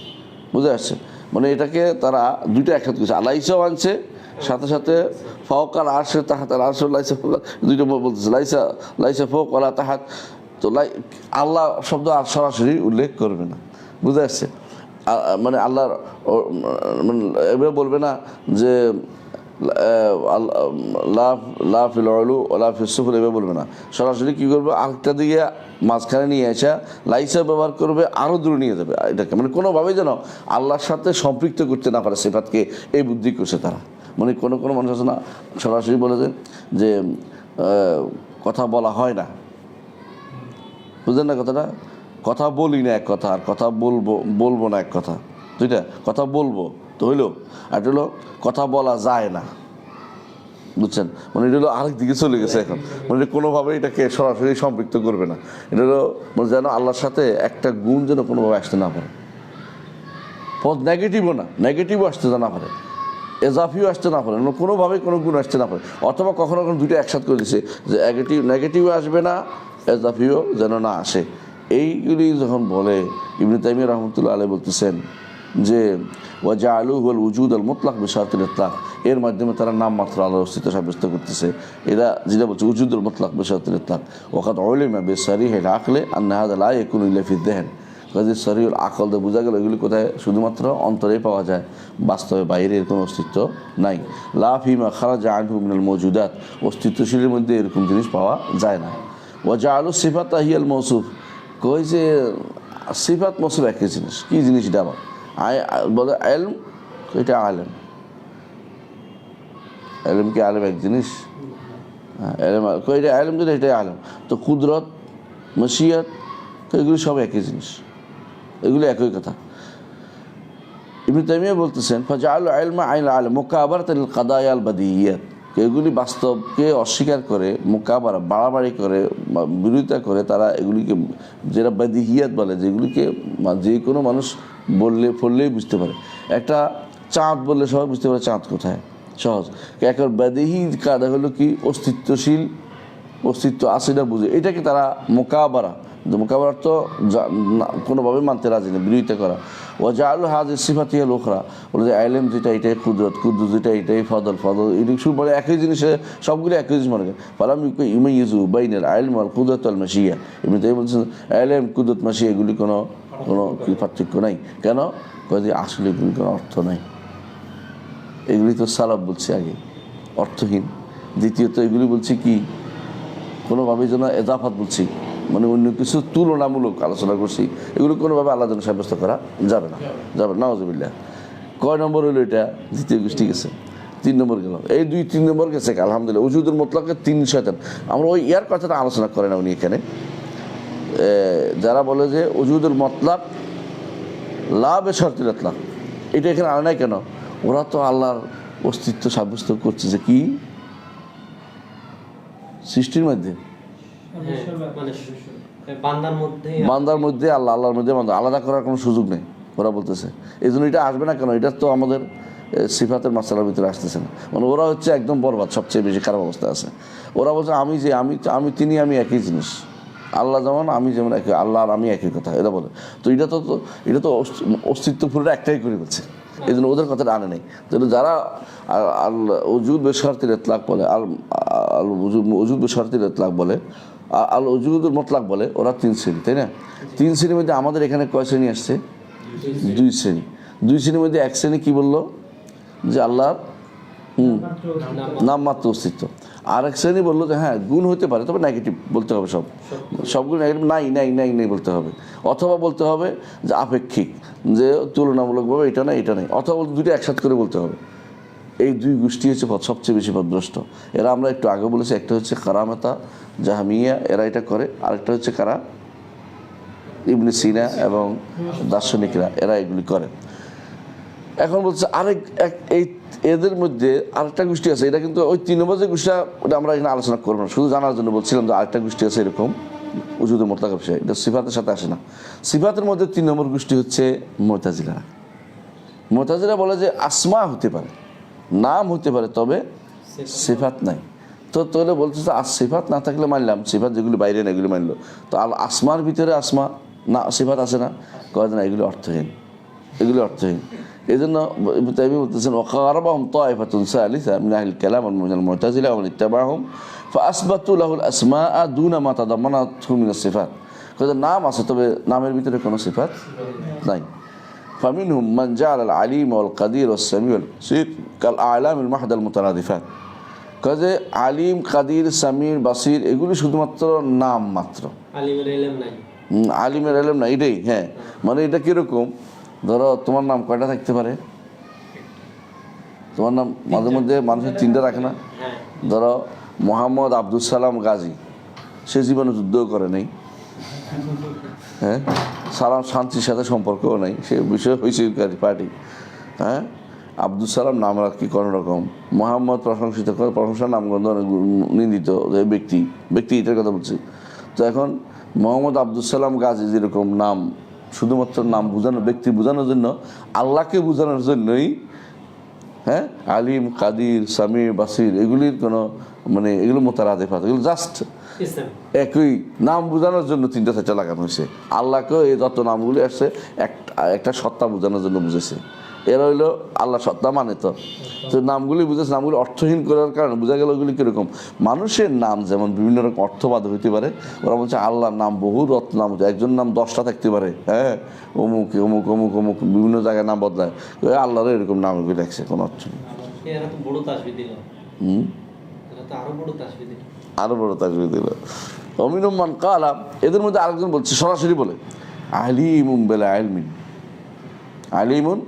বুঝে আসছে? মানে এটাকে তারা দুইটা একসাথ করেছে, লাইসাও আনছে, সাথে সাথে ফাওকাল আরশে তাহতাল আরশে, লাইসা দুইটা বলতেছে, লাইসা ফৌক ওলা তাহাত। তো আল্লাহ শব্দ আর সরাসরি উল্লেখ করবে না, বুঝে আসছে? মানে আল্লাহর এভাবে বলবে না যে লা ফিল উলু ওয়ালা ফিস সুফুল, এভাবে বলবে না, সরাসরি কী করবে? আরেকটা দিকে মাঝখানে নিয়ে আসা লাইসা ব্যবহার করবে, আরও দূরে নিয়ে যাবে এটাকে, মানে কোনোভাবেই যেন আল্লাহর সাথে সম্পৃক্ত করতে না পারে সিফাতকে, এই বুদ্ধি করছে তারা। মানে কোনো মানুষ আছে না সরাসরি বলে দেন যে কথা বলা হয় না, বুঝলেন না কথাটা? কথা বলি না এক কথা, আর কথা বলবো না এক কথা, দুইটা কথা বলবো তো হইলো, আর এটা হলো কথা বলা যায় না, বুঝছেন? মানে এটা হলো আরেক দিকে চলে গেছে এখন, মানে কোনোভাবে এটাকে সরাসরি সম্পৃক্ত করবে না। এটা হলো মানে যেন আল্লাহর সাথে একটা গুণ যেন কোনোভাবে আসতে না পারে, নেগেটিভও না, নেগেটিভও আসতে না পারে, এজাফিও আসতে না পারে, কোনোভাবে কোনো গুণ আসতে না পারে। অথবা কখনো কখনো দুইটা একসাথ করে দিছে যে নেগেটিভও আসবে না, এজাফিও যেন না আসে। এইগুলি যখন বলে ইবনে তাইমিয়া রাহমাতুল্লাহ আলাইহি বলতেছেন যে ওয়াজাআলু হুয়াল উজুদ আল মুতলাক বিশারতিল ইতলাক, এর মাধ্যমে তারা নাম মাত্র আল্লাহর অস্তিত্ব সাব্যস্ত করতেছে। এরা যেটা বলছে উজুদুল মুতলাক বিশারতিল ইতলাক, ওয়াকাদ উলিমা বিসারিহিল আকলি আন্না হাযা লা ইয়াকুনু ইল্লা ফি যিহন, কাজে সরিউল আকল দিয়ে বোঝা গেল এগুলি কোথায়? শুধুমাত্র অন্তরেই পাওয়া যায়, বাস্তবে বাইরের কোনো অস্তিত্ব নাই। লা ফিমা খারাজা আনহু মিনাল মওজুদাত, অস্তিত্বশীলের মধ্যে এরকম জিনিস পাওয়া যায় না। ওয়াজাআলু সিফাতা হিয়াল মাওসুফ, কই যে সিফাত মৌসুফ একই জিনিস, কী জিনিস এটা? আবার বলে ইলম, এটা আলেম, ইলম কি আলেম এক জিনিস? হ্যাঁ, এলম এটা আলেম, যদি এটাই আলেম, তো কুদরত মশিয়াত তো এগুলি সব একই জিনিস, এগুলো একই কথা। ইবনে তাইমিয়া বলতেছেন ফাজাআলু ইলমা আইন আলেম মুকাবারাতাল কাদায়া আল বাদিয়াত, এগুলি বাস্তবকে অস্বীকার করে, মোকাবারা বাড়াবাড়ি করে, বিরোধিতা করে, তারা এগুলিকে যেটা বাদিহিয়াত বলে, যেগুলিকে যে কোনো মানুষ পড়লেই বুঝতে পারে। একটা চাঁদ বললে সবাই বুঝতে পারে চাঁদ কোথায়, সহজ। একবার বাদিহি কাদা হলো কি অস্তিত্বশীল, অস্তিত্ব আছে এটা বুঝে, এটাকে তারা মোকাবারা মোকাবার অর্থ কোনোভাবে মানতে রাজি নেই, বিরোধিতা করা। ও জাআলু হাযিহি সিফাতি আল উখরা, বলে যে ইলম যেটা এটাই কুদরত, কুদরত যেটা এটাই ফদল, ফদল এটা শুধু বলে একই জিনিসে সবগুলো একই জিনিস মনে করে। ফালাম ইউমাইয়িজু বাইনাল ইলম ওয়াল কুদরত ওয়াল মাশিয়া, এমনি তাই বলছেন ইলম কুদরত মাশিয়া এগুলি কোনো পার্থক্য নাই। কেন? কয়ে আসলে এগুলি কোনো অর্থ নাই, এগুলি তো সালাফ বলছে আগে অর্থহীন। দ্বিতীয়ত এগুলি বলছি কি কোনোভাবে যেন এজাফাত বলছি, মানে অন্য কিছু তুলনামূলক আলোচনা করছি, এগুলো কোনোভাবে আল্লাহ যেন সাব্যস্ত করা যাবে না, যাবে না, নাউজুবিল্লাহ। কয় নম্বর হলো এটা? দ্বিতীয় গোষ্ঠী গেছে, 3 নম্বর গেল, এই 2-3 নম্বর গেছে আলহামদুলিল্লাহ। উজুদুল মুতলাকের 3 শয়তান, আমরা ওই ইয়ার কথাটা আলোচনা করে না উনি এখানে। যারা বলে যে উজুদুল মুতলাক লা বিশর্তিল ইতলাক, এটা এখানে আনে নাই কেন? ওরা তো আল্লাহর অস্তিত্ব সাব্যস্ত করছে যে কি সৃষ্টির মধ্যে, বান্দার মধ্যে আল্লাহ, আল্লাহর মধ্যে বান্দা, আলাদা করার কোনো সুযোগ নেই ওরা বলতেছে। এই জন্য এটা আসবে না কেন? এটা তো আমাদের সিফাতের মাসালার ভিতরে আসতেছে না। মানে ওরা হচ্ছে একদম বরবাদ, সবচেয়ে বেশি খারাপ অবস্থা আছে। ওরা বলছে আমি একই জিনিস, আল্লাহ যেমন আমি যেমন একই, আল্লাহ আর আমি একই কথা এরা বলে। তো এটা তো অস্তিত্ব পুরোটা একটাই করে বলছে, এই জন্য ওদের কথাটা আনে নেই। তাহলে যারা উজুদ বেশর্তিল ইতলাক বলে, উজুদ বেশর্তিল ইতলাক বলে, আল উজুদুল মুতলাক বলে, ওরা 3 শ্রেণী, তাই না? 3 শ্রেণীর মধ্যে আমাদের এখানে কয় শ্রেণী আসছে? 2 শ্রেণী। 2 শ্রেণীর মধ্যে এক শ্রেণী কি বললো? যে আল্লাহর নামমাত্র অস্তিত্ব। আর এক শ্রেণী বললো যে হ্যাঁ গুণ হতে পারে, তবে নেগেটিভ বলতে হবে, সবগুলো নেগেটিভ, নাই বলতে হবে। অথবা বলতে হবে যে আপেক্ষিক, যে তুলনামূলকভাবে এটা নেই, অথবা দুটো একসাথে করে বলতে হবে। এই 2 গোষ্ঠী হচ্ছে সবচেয়ে বেশি পথভ্রষ্ট। এরা আমরা একটু আগে বলেছি, একটা হচ্ছে কারামাতা জাহমিয়া, এরা এটা করে, আরেকটা হচ্ছে কারা ইবনে সিনা এবং দার্শনিকরা, এরা এগুলি করে। এখন বলছে এদের মধ্যে আরেকটা গোষ্ঠী আছে, এটা কিন্তু ওই 3 নম্বর যে গোষ্ঠীটা, ওটা আমরা এখানে আলোচনা করবো না, শুধু জানার জন্য বলছিলাম যে আরেকটা গোষ্ঠী আছে এরকম উজুদুল মুতলাকের বিষয়, এটা সিফাতের সাথে আসে না। সিফাতের মধ্যে 3 নম্বর গোষ্ঠী হচ্ছে মুতাজিলা। মুতাজিলা বলে যে আসমা হতে পারে, নাম হতে পারে, তবে সিফাত নাই। তো তাহলে বলতেছে সিফাত না থাকলে মানলাম, সিফাত যেগুলি বাইরে না এগুলি মানলো, তো আসমার ভিতরে আসমা না সিফাত আছে না, কয় না এগুলি অর্থহীন, এগুলি অর্থহীন। এই জন্য তাইমি বলতেছেন ওয়াকারাবাহুম তাইফাতুন সালিসা মিন আহলিল কালাম ওয়া মিনাল মুতাজিলা ওয়া মান ইত্তাবাহুম ফাআসবাতু লাহুল আসমাআ দুনা মা তাদাম্মানাতহু মিনাস সিফাত, কয় নাম আছে তবে নামের ভিতরে কোনো সিফাত নাই। ফামিনহুম মান জাআলা আল আলিম ওয়াল কাদির ওয়াস সামিউ ওয়াল বাসীর কাল আ'লামিল মাহদাল মুতারাদিফাত, কয় যে আলিম, কাদির, সামির, বাসির এগুলি শুধুমাত্র নাম মাত্র, আলিমের ইলম না। এটাই হ্যাঁ, মানে এটা কিরকম, ধরো তোমার নাম কয়টা থাকতে পারে? তোমার নাম মাঝে মধ্যে মানুষের 3টা রাখে না? ধরো মোহাম্মদ আব্দুল সালাম গাজী, সে জীবনে যুদ্ধও করে নাই, হ্যাঁ, সালাম শান্তির সাথে সম্পর্কও নাই, সে বিষয় হয়েছে পার্টি, হ্যাঁ। আব্দুল সালাম নাম রাখি কোনো রকম, মোহাম্মদ প্রশংসিত করে, প্রশংসার নামগন্ধ নিন্দিত ব্যক্তি এটার কথা বলছি। তো এখন মোহাম্মদ আব্দুল সালাম গাজী যেরকম নাম শুধুমাত্র নাম বোঝানো, ব্যক্তি বোঝানোর জন্য, আল্লাহকে বোঝানোর জন্যই, হ্যাঁ, আলিম, কাদির, সামির, বাসির এগুলির কোনো মানে এগুলো মুতারাদিফাত, এগুলো জাস্ট একই নাম বোঝানোর জন্য 3টা-4টা লাগানো হয়েছে। আল্লাহকেও এই যত নামগুলি আসছে একটা সত্তা বোঝানোর জন্য বুঝেছে। এরা হইলো আল্লাহ সত্তা মানে, তো নামগুলি বুঝেছে, নামগুলি অর্থহীন করার কারণে বোঝা গেল ওগুলি কীরকম। মানুষের নাম যেমন বিভিন্ন রকম অর্থবাদ হইতে পারে, ওরা বলছে আল্লাহর নাম বহু নাম হচ্ছে, একজন নাম 10টা থাকতে পারে, হ্যাঁ, অমুক অমুক অমুক অমুক বিভিন্ন জায়গায় নাম বদলায়, আল্লাহরও এরকম নাম এগুলি রাখছে, কোনো অর্থ নেই। আরো বড় তাসবিহ দিল। অমিনুম মান কালা, এদের মধ্যে আরেকজন বলছে সরাসরি বলে আলিমুম বিলা ইলমিন, আলিমুন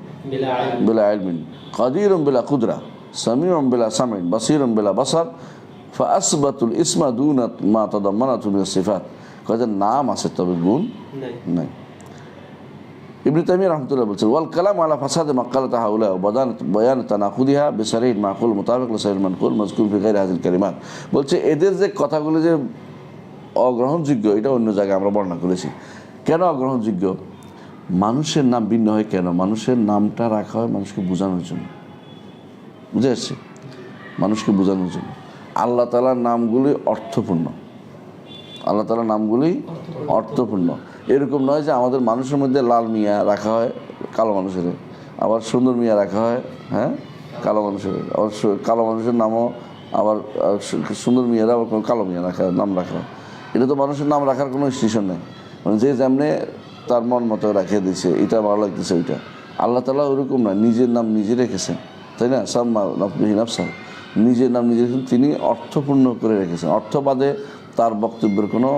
বিলা ইলমিন, কাদিরুম বিলা কুদরা, সামিউম বিলা সামিন, বাসিরুম বিলা বাসার, ফাআসবাতুল ইসমা দুনা মা তাদাম্মানাতহু মিনাস সিফাত, কয়েকজন নাম আছে তবে গুণ নাই। ইবনে তাইমিয়া রাহমাতুল্লাহ বলছেন ওয়াল কালাম আলা ফাসাদ মাকালাত হাউলা ওয়া বায়ান তানাকুদিহা বিসারিদ মাকুল মুতাবিক লিসাইল মানকুল মাযকুর ফি গায়রি হাযিল কালিমাত, বলছে এদের যে কথাগুলো যে অগ্রহণযোগ্য, এটা অন্য জায়গায় আমরা বর্ণনা করেছি। কেন অগ্রহণযোগ্য? মানুষের নাম ভিন্ন হয় কেন? মানুষের নামটা রাখা হয় মানুষকে বোঝানোর জন্য, বুঝে আসছে, মানুষকে বোঝানোর জন্য। আল্লাহ তাআলার নামগুলি অর্থপূর্ণ, আল্লাহ তাআলার নামগুলি অর্থপূর্ণ। এরকম নয় যে আমাদের মানুষের মধ্যে লাল মিয়া রাখা হয় কালো মানুষের, আবার সুন্দর মিয়া রাখা হয় হ্যাঁ কালো মানুষের, আবার কালো মানুষের নামও আবার সুন্দর মেয়েরা আবার কালো মেয়ে নাম রাখা হয়। এটা তো মানুষের নাম রাখার কোনো স্টেশন নেই, মানে যে যেমনি তার মন মতো রাখিয়ে দিয়েছে, এটা ভালো লাগতেছে ওইটা। আল্লাহ তাআলা ওরকম না, নিজের নাম নিজে রেখেছেন, তাই না? সাম্মা নাফসাহু, নিজের নাম নিজে রেখেছেন, তিনি অর্থপূর্ণ করে রেখেছেন। অর্থবাদে তার বক্তব্যের কোনো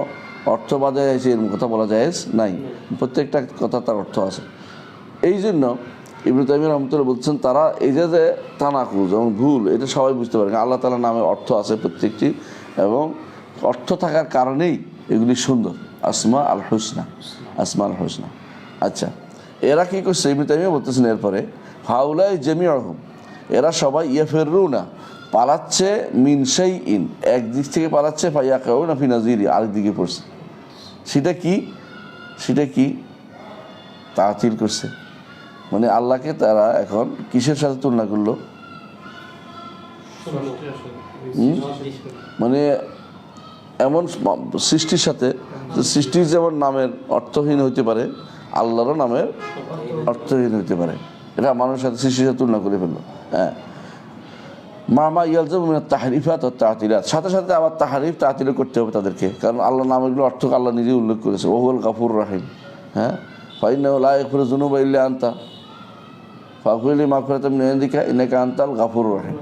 অর্থবাদে এসে এরকম কথা বলা যায় নাই, প্রত্যেকটা কথা তার অর্থ আছে। এই জন্য ইবনে তাইমিয়া রাহমাতুল্লাহ বলছেন তারা এই যে তানাকুজ এবং ভুল, এটা সবাই বুঝতে পারে। আল্লাহ তাআলার নামে অর্থ আছে প্রত্যেকটি, এবং অর্থ থাকার কারণেই এগুলি সুন্দর, আসমা আল হুসনা, আসমা আল হুসনা। আচ্ছা, এরা কী করছে? ইবনে তাইমিয়া বলতেছেন এরপরে, হাউলাই জামিউহুম, এরা সবাই ইয়াফিরুনা, পালাচ্ছে, মিন শাইইন, এক দিক থেকে পালাচ্ছে, ফায়াকাউনা ফি নাজিরি, আরেক দিকে পড়ছে। সেটা কি তাতিল করছে, মানে আল্লাহকে তারা এখন কিসের সাথে তুলনা করলো? মানে এমন সৃষ্টির সাথে, যে সৃষ্টির যেমন নামের অর্থহীন হইতে পারে, আল্লাহরও নামের অর্থহীন হইতে পারে। এটা মানুষের সাথে সৃষ্টির সাথে তুলনা করে ফেললো। হ্যাঁ, মামা ইয়ালজামু মিনাত তাহরিফাত ওয়াত তা'তিলাত, সাথে সাথে আবার তাহরিফ তা'তিলও করতে হবে তাদেরকে, কারণ আল্লাহ নামগুলো অর্থ আল্লাহ নিজেই উল্লেখ করেছে, ওহুল গাফুর রাহিম। হ্যাঁ, ফাইন্নাহু লা ইয়াগফিরু যুনুবা ইল্লা আনতা ফাগফিরলি মাগফিরাতাম মিন ইনদিকা ইন্নাকা আনতাল গাফুরুর রাহিম।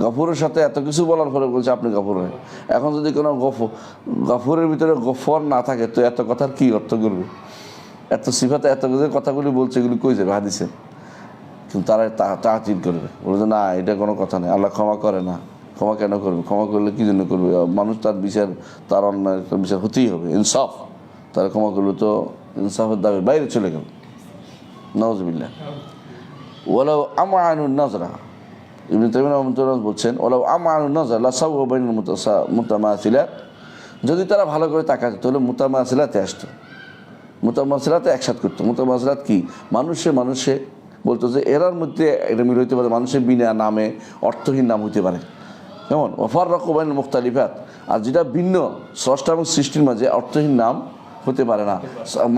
গফুরের সাথে এত কিছু বলার পরে বলছে আপনি গফুর রাহিম। এখন যদি কোনো গফুরের ভিতরে গফর না থাকে, তো এত কথার কি অর্থ করবে? এত সিফাতে এত কিছু কথাগুলি বলছে, এগুলি কই যাবে হাদিসে? কিন্তু তারা তা'তিল করবে, বলছে না এটা কোনো কথা নেই, আল্লাহ ক্ষমা করে না। ক্ষমা কেন করবে? ক্ষমা করলে কী জন্য করবে? মানুষ তার বিচার, তার অন্যায় বিচার হতেই হবে, ইনসাফ। তারা ক্ষমা করলে তো ইনসাফের দাবির বাইরে চলে গেল, নাউযুবিল্লাহ। ওয়ালাউ আমানুন নাজরা, ইবনে তাইমিয়া রাহমাতুল্লাহ বলছেন, ওয়ালাউ আমানুন নাজরা লাসাওয়া বাইনাল মুতামাসিলাত, যদি তারা ভালো করে তাকাতো তাহলে মুতামাসিলাতে আসতো, মুতামাসিলাতে একসাথ করতো। মুতামাসিলাত কি? মানুষে বলতো যে এরার মধ্যে এটা মিল হইতে পারে, মানুষের বিনা নামে অর্থহীন নাম হইতে পারে, যেমন ওয়াফাররাকু বাইনাল মুখতালিফাত, আর যেটা ভিন্ন স্রষ্টা এবং সৃষ্টির মাঝে অর্থহীন নাম হতে পারে না।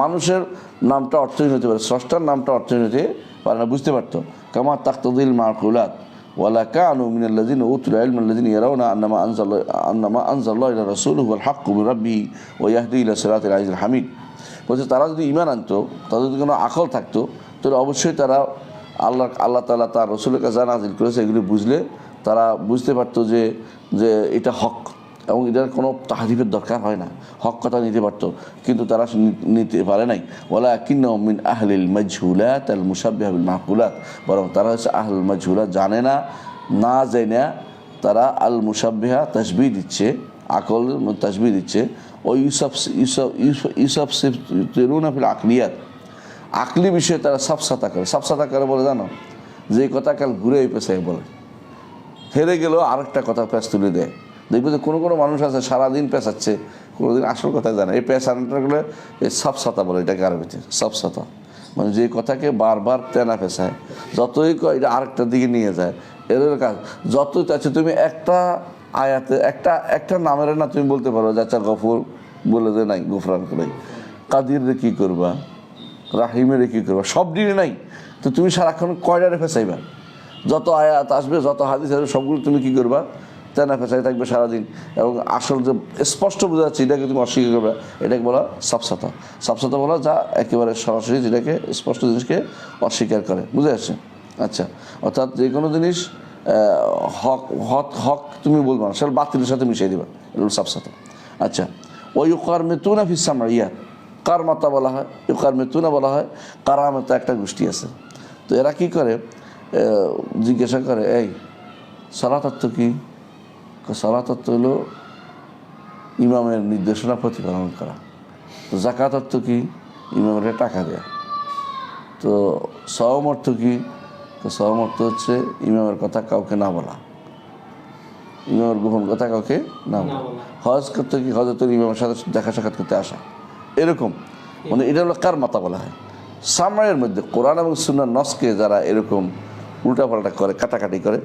মানুষের নামটা অর্থহীন হতে পারে, স্রষ্টার নামটা অর্থহীন হতে পারে না, বুঝতে পারতো। কামা তাকতাদিল মাকুলাত ওয়ালা কানু মিনাল্লাযিনা উতুল ইলমা আল্লাযিনা ইয়ারাউনা আন্নামা আনজালাল্লাহু ইলা রাসূলিহি ওয়াল হাক্কু মির রাব্বিহি ওয়া ইয়াহদি ইলা সিরাতিল আজিজিল হামিদ। বলছে তারা যদি ঈমান আনতো, তাদের যদি কোনো আকল থাকতো, তাহলে অবশ্যই তারা আল্লাহ তাআলা তার রাসূলের কাছে নাযিল করেছে এগুলি বুঝলে তারা বুঝতে পারতো যে এটা হক, এবং এটার কোনো তাহরিফের দরকার হয় না, হক কথা নিতে পারতো, কিন্তু তারা নিতে পারে নাই। ওয়ালাকিন্নাহুম মিন আহলিল মাজহুলাত আল মুশাব্বিহা বিল মাকুলাত, বরং তারা হচ্ছে আহলুল মাজহুলাত, জানে না, না জেনে তারা আল মুশাব্বিহা তাশবিহ দিচ্ছে, আকল তাশবিহ দিচ্ছে। ও ইউসাফসিরুনা ফিল আকলিয়াত, আকলি বিষয়ে তারা সাফসাতা করে। সাফসাতা করে বলে জানো, যে কথা কাল ঘুরে এই পেশায় বলে, হেরে গেলেও আরেকটা কথা পেশ তুলে দেয়। দেখবে যে কোনো মানুষ আছে সারাদিন পেঁচাচ্ছে, কোনোদিন আসল কথা জানে, এই পেঁচানোটাগুলো এই সাফসাতা বলে, এটাকে আরবিতে সাফসাতা, মানে যে কথাকে বারবার তেনা পেঁচায়, যতই এটা আরেকটার দিকে নিয়ে যায়, এদের কাজ যতই চাচ্ছে। তুমি একটা আয়াতে একটা নামের না তুমি বলতে পারো যে আচ্ছা গফুর বলে যে নাই, গফরান করে, কাদিরে কী করবা, রাহিমেরে কী করবা, সব দিনে নাই, তো তুমি সারাক্ষণ কয়টারে ফেঁচাইবা? যত আয়াত আসবে, যত হাদিস আসবে, সবগুলো তুমি কী করবা? তেনা ফেঁচাই থাকবে সারাদিন, এবং আসল যে স্পষ্ট বোঝা যাচ্ছে এটাকে তুমি অস্বীকার করবে, এটাকে বলা সাফসাতা। সাফসাতা বলা যা একেবারে সরাসরি যেটাকে স্পষ্ট জিনিসকে অস্বীকার করে, বুঝে আসছে? আচ্ছা, অর্থাৎ যে কোনো জিনিস হক তুমি বলবা না, সেটা বাতিলের সাথে মিশিয়ে দিবা, এটা সাফসাতা। আচ্ছা, ওই ইউকারমিতুনা ফিস সামঈয়াত, কারমাতা বলা হয়, ইউকারমিতুনা বলা হয়, কারামাতা একটা গোষ্ঠী আছে। তো এরা কী করে? জিজ্ঞাসা করে, এই সালাত অর্থ কী? সালাত অর্থ হলো ইমামের নির্দেশনা প্রতিপালন করা। তো যাকাত অর্থ কী? ইমামের টাকা দেয়া। তো সওম অর্থ কী? তো সওম অর্থ হচ্ছে ইমামের কথা কাউকে না বলা, ইমামের গোপন কথা কাউকে না বলা। হজ করতে কি? হজ তো ইমামের সাথে দেখা সাক্ষাৎ করতে আসা, এরকম, মানে এটা হলো কার মাতা বলা হয়। সামনের মধ্যে কোরআন এবং সুন্নাহর নসকে যারা এরকম উল্টাপাল্টা করে, কাটাকাটি করে,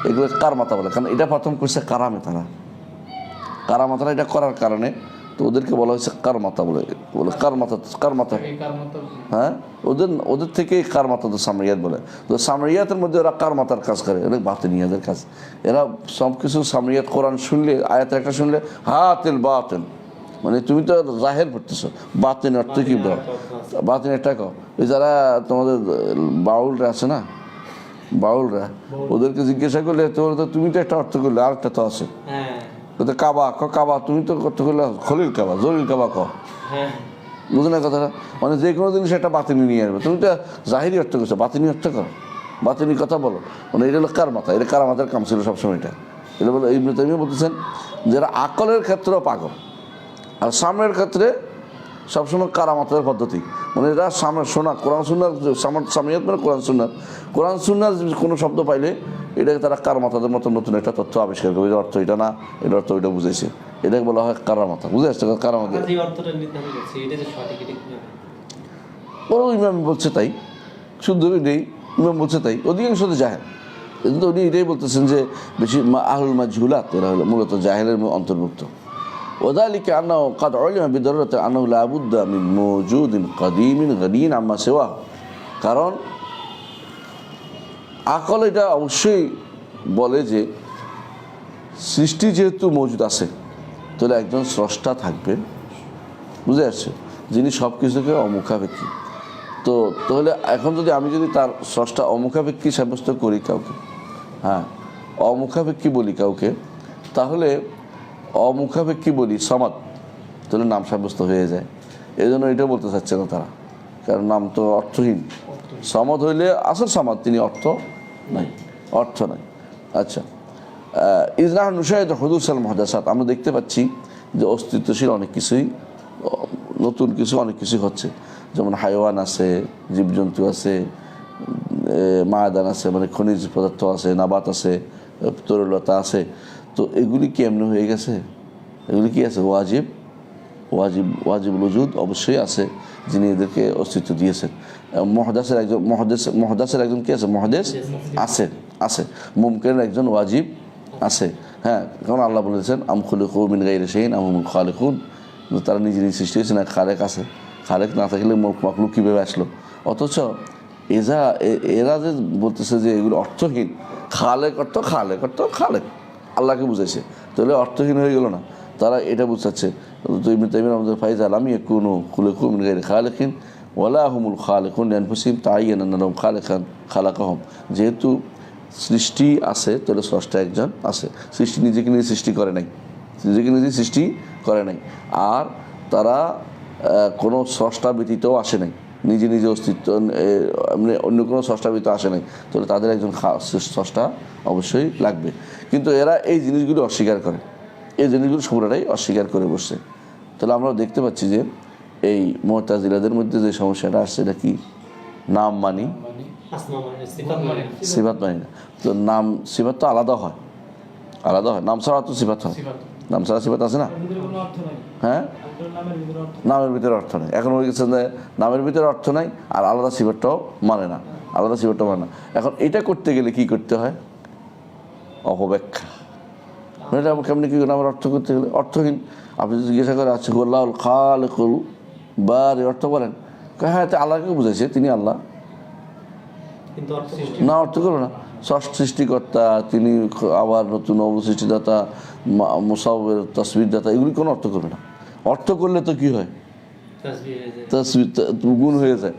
এগুলো কার মাতা বলে, কারণ এটা প্রথম করছে কারামাতারা। এটা করার কারণে তো ওদেরকে বলা হয়েছে কারমাতা বলে বলে কারমাতা হ্যাঁ, ওদের থেকে কারমাতা তো সামরিয়াত বলে। তো সামরিয়াতের মধ্যে ওরা কারমাতার কাজ করে, এটা বাতিনিয়াদের কাজ। এরা সব কিছু সামরিয়াত কোরআন শুনলে, আয়াত একটা শুনলে হাতিল বাতিল, মানে তুমি তো জাহের পড়তেছো, বাতিন অর্থ কি বাতিন একটা কও। ওই যারা তোমাদের বাউলরা আছে না, বাউলরা, ওদেরকে জিজ্ঞাসা করলে তো তুমি তো একটা অর্থ করলে, আর একটা তো আছে কাবা, কাবা তুমি তো করতে করলে খলিল কাবা, জলিল কাবা ক, বুঝো না কথাটা? মানে যে কোনো জিনিস একটা বাতিনি নিয়ে আসবে, তুমি তো জাহিরি অর্থ করছো, বাতিনি অর্থ করো, বাতিনি কথা বলো। মানে এটা হলো কার মাথা, এটা কার মাথার কাম ছিল সবসময়। এটা বলে ইবনে তাইমিয়া বলতেছেন যারা আকলের ক্ষেত্রেও পাগল, আর সামনের ক্ষেত্রে সবসময় কারামাতের পদ্ধতি। মানে এরা সামনে শোনা কোরআন সুন্নাহ, সামরিয়াত মানে কোরআন সুন্নাহ কোনো শব্দ পাইলে এটাকে তারা কারামাতাদের মতো নতুন একটা তথ্য আবিষ্কার করবে, এর অর্থ এটা না, এর অর্থ ওইটা বুঝেছে, এটাকে বলা হয় কারামাতা। বুঝে আসছে কারামাতা? বড় ইমাম বলছে তাই, শুদ্ধ এটাই ইমাম বলছে তাই, অধিকাংশ তো জাহেল। কিন্তু উনি এটাই বলতেছেন যে বেশি আহলুল মাজহুলাত এরা হলো মূলত জাহেলের অন্তর্ভুক্ত। ওযালিকা আন্নাহু ক্বাদ উলিমা বিদারুরাতি আন্নাহু লা বুদ্দা মিন মাওজুদিন কাদীমিন গানিয়িন আম্মা সিওয়াহু। কারণ আকল এটা অবশ্যই বলে যে সৃষ্টি যেহেতু মজুদ আছে, তাহলে একজন স্রষ্টা থাকবেন, বুঝে আসছে, যিনি সব কিছুকে অমুখাপেক্ষী। তো তাহলে এখন যদি আমি যদি তার স্রষ্টা অমুখাপেক্ষী সাব্যস্ত করি কাউকে, হ্যাঁ অমুখাপেক্ষী বলি কাউকে, তাহলে অমুখাপেক্ষী বলি সমাদ, তাহলে নাম সাব্যস্ত হয়ে যায়। এই জন্য এটা বলতে চাচ্ছে না তারা, কারণ নাম তো অর্থহীন। সমাদ হইলে আসল সমাদ, তিনি অর্থ নাই, অর্থ নাই। আচ্ছা, ইজনাহ নুশাহিদ হুদুসাল মুহদাসাত, আমরা দেখতে পাচ্ছি যে অস্তিত্বশীল অনেক কিছুই, নতুন কিছু অনেক কিছু হচ্ছে। যেমন হাইওয়ান আছে, জীবজন্তু আছে, মায়াদান আছে, মানে খনিজ পদার্থ আছে, নাবাত আছে, তরলতা আছে। তো এগুলি কি এমনি হয়ে গেছে? এগুলি কি আছে? ওয়াজিবুল উজুদ অবশ্যই আছে, যিনি এদেরকে অস্তিত্ব দিয়েছেন। মহদাসের একজন কি আছে? মহদেস আছে। মুমকিনের একজন ওয়াজিব আছে। হ্যাঁ, কারণ আল্লাহ বলেছেন আম খুলিকু মিন গায়রি শাইইন আম হুমুল খালিকুন, তারা নিজে সৃষ্টি হয়েছে না, খালেক আছে। খালেক না থাকলে মাখলুক কীভাবে আসলো? অথচ এরা যে বলতেছে যে এগুলো অর্থহীন, খালেক আল্লাহকে বুঝাইছে, তাহলে অর্থহীন হয়ে গেল না? তারা এটা বুঝাচ্ছে। তো ইবনে তাইমিয়া আমাদের ফাইজ আলাম ইয়াকুনু খুলিকু মিন গায়রি খালিকিন ওয়ালা হুমুল খালিকুন লিআনফুসিহিম তাআয়্যানা আন্নাহুম খালাকাহুম। যেহেতু সৃষ্টি আছে, তাহলে স্রষ্টা একজন আছে। সৃষ্টি নিজেকে নিজে সৃষ্টি করে নাই, আর তারা কোনো স্রষ্টা ব্যতীতও আসে নাই, নিজে অস্তিত্ব অন্য কোনো স্রষ্টা ব্যতীত আসে নাই, তাহলে তাদের একজন স্রষ্টা অবশ্যই লাগবে। কিন্তু এরা এই জিনিসগুলো অস্বীকার করে, এই জিনিসগুলো পুরোটাই অস্বীকার করে বসছে। তাহলে আমরা দেখতে পাচ্ছি যে এই মুতাজিলাদের মধ্যে যে সমস্যাটা আসছে, এটা কি? নাম মানি, সিফাত মানি না। তো নাম সিফাত তো আলাদা হয়, নাম ছাড়া তো সিফাত হয়, নাম ছাড়া সিফাত আছে না? হ্যাঁ, নামের ভিতরে অর্থ নেই। এখন হয়ে গেছে যে নামের ভিতরে অর্থ নাই, আর আলাদা সিফাতটাও মানে না। এখন এটা করতে গেলে কি করতে হয়? অপব্যাখ্যা। এটা কেমনি কি নামের অর্থ করতে গেলে অর্থহীন। আপনি যদি জিজ্ঞাসা করে আচ্ছা আল্লাহুল খালিকুল বারি অর্থ বলেন, হ্যাঁ আল্লাহকে বুঝাইছে, তিনি আল্লাহ, না অর্থ করো না। সৃষ্টিকর্তা তিনি, আবার নতুন অবসৃষ্টিদাতা, মুসাউয়ের তাসবিরদাতা, এগুলি কোনো অর্থ করবে না। অর্থ করলে তো কি হয়? গুণ হয়ে যায়,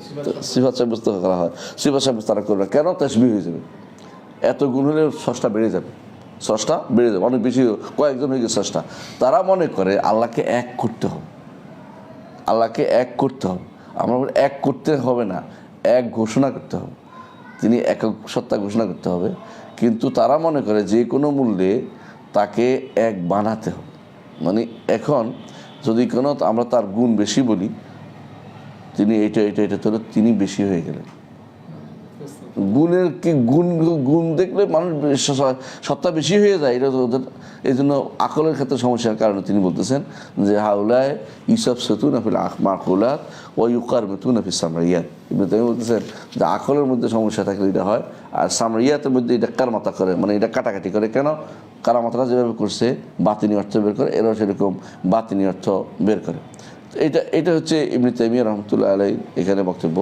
সিফাত সাব্যস্ত করা হয়। সিফাত সাব্যস্ত তারা করবে না, কেন? তাসবিহ হয়ে যাবে। এত গুণ হলে স্রষ্টা বেড়ে যাবে, অনেক বেশি, কয়েকজন হয়ে গেছে স্রষ্টা। তারা মনে করে আল্লাহকে এক করতে হবে, আমরা এক করতে হবে না, এক ঘোষণা করতে হবে, তিনি একক সত্তা ঘোষণা করতে হবে। কিন্তু তারা মনে করে যে কোনো মূল্যে তাকে এক বানাতে হবে। মানে এখন যদি কোনো আমরা তার গুণ বেশি বলি, তিনি এটা তাহলে তিনি বেশি হয়ে গেলেন। গুণের কি গুণ দেখলে মানুষ সত্তা বেশি হয়ে যায়, এটা তো ওদের। এই জন্য আকলের ক্ষেত্রে সমস্যার কারণে তিনি বলতেছেন যে হাউলায় ইসব সেতুন আফিল মাকুলাত ও ইউকার মেতুন আফিল সামরিয়াত। তিনি বলতেছেন যে আকলের মধ্যে সমস্যা থাকলে এটা হয়, আর সামরিয়াতের মধ্যে এটা কারমাতা করে, মানে এটা কাটাকাটি করে। কেন? কারামাতরা যেভাবে করছে বাতিনি অর্থ বের করে, এরাও সেরকম বাতিনি অর্থ বের করে। তো এটা হচ্ছে ইবনে তাইমিয়া রহমতুল্লাহ আলাইহি এখানে বক্তব্য।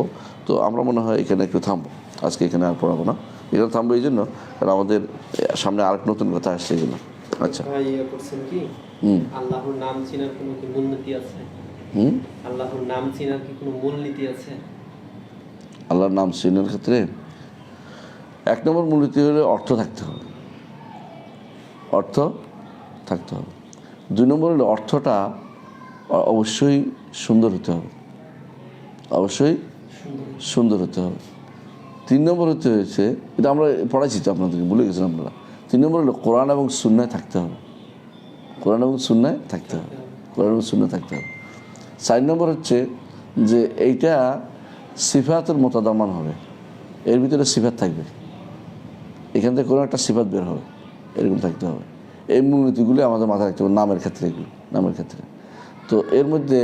তো আমরা মনে হয় এখানে একটু থামবো, আজকে এখানে আর পড়াবো না। এখানে থামবো এই জন্য কারণ আমাদের সামনে আরেক নতুন কথা আসছে এগুলো। আচ্ছা, করছেন কি আল্লাহর নাম চিনার কোনো কি মূলনীতি আছে? আল্লাহর নাম চিনার কি কোনো মূলনীতি আছে? আল্লাহর নাম চিনার ক্ষেত্রে এক নম্বর মূলনীতি হলে অর্থ থাকতে হবে, অর্থ থাকতে হবে। 2 নম্বর হলো অর্থটা অবশ্যই সুন্দর হতে হবে, অবশ্যই সুন্দর হতে হবে। 3 নম্বর হতে হয়েছে, এটা আমরা পড়াইছি তো আপনাদেরকে, ভুলে গেছিলাম আমরা। 3 নম্বর হলো কোরআন এবং সুন্নাহ থাকতে হবে, কোরআন এবং সুন্নাহ থাকতে হবে, কোরআন এবং সুন্নাহ থাকতে হবে। 4 নম্বর হচ্ছে যে এইটা সিফাতের মোতাদামান হবে, এর ভিতরে সিফাত থাকবে, এখান থেকে কোনো একটা সিফাত বের হবে, এরকম থাকতে হবে। এই মূলনীতিগুলি আমাদের মাথায় রাখতে হবে নামের ক্ষেত্রে, এগুলো নামের ক্ষেত্রে। তো এর মধ্যে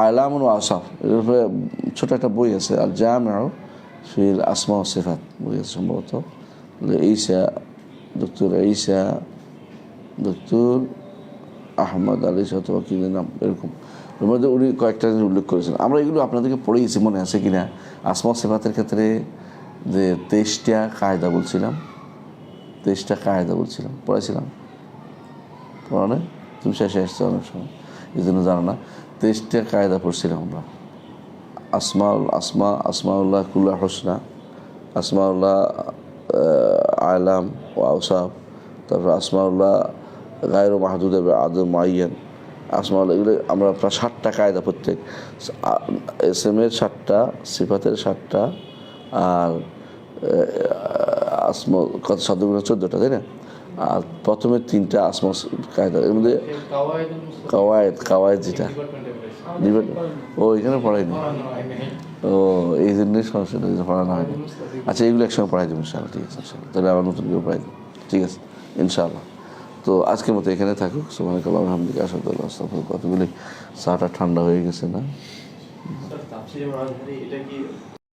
আলামুল আসাফ এর উপরে ছোটো একটা বই আছে, আর জামিউ ফিল আসমা ও সিফাত বই আছে সম্ভবত, ডক্টর আহমদ আলী অথবা কি নাম এরকম, এর মধ্যে উনি কয়েকটা জিনিস উল্লেখ করেছেন। আমরা এগুলো আপনাদেরকে পড়িয়েছি, মনে আছে কিনা? আসমা সিফাতের ক্ষেত্রে যে 23টা কায়দা বলছিলাম, 23টা কায়দা বলছিলাম, পড়াইছিলাম, পড়ানো তুমি শেষে এসছো অনেক সময়, এই জন্য জানো না। 23টা কায়দা পড়ছিলাম আমরা। আসমাউল্লাহ কুল্লা হোসনা, আসমাউল্লাহ আলাম ও আউসাফ, তারপর আসমাউল্লাহ গায়র মাহদুদ আদম মাইয়ান, আসমাউল্লাহ, এগুলো আমরা প্রায় 7টা কায়দা প্রত্যেক, এসএমের 7টা, সিফাতের 7টা, আর আসমা কত শব্দগুলো 14টা, তাই না? আর প্রথমে 3টা আসমা কায়দা, এর মধ্যে কাওয়ায়েদ যেটা ও এখানে পড়াইনি, ও এই জন্যই সমস্যাটা পড়ানো হয়নি। আচ্ছা, এগুলো একসঙ্গে পড়াই দেবো ইনশাআল্লাহ, ঠিক আছে ইনশাআল্লাহ, তাহলে আবার নতুন করে পড়াই দেবো, ঠিক আছে ইনশাআল্লাহ। তো আজকের মতো এখানে থাকুক। সুবহানাকাল্লাহ আলহামদুলিল্লাহ আসাদুল্লাহ আস্তাগফিরুল্লাহ, কতগুলি চাটা ঠান্ডা হয়ে গেছে না?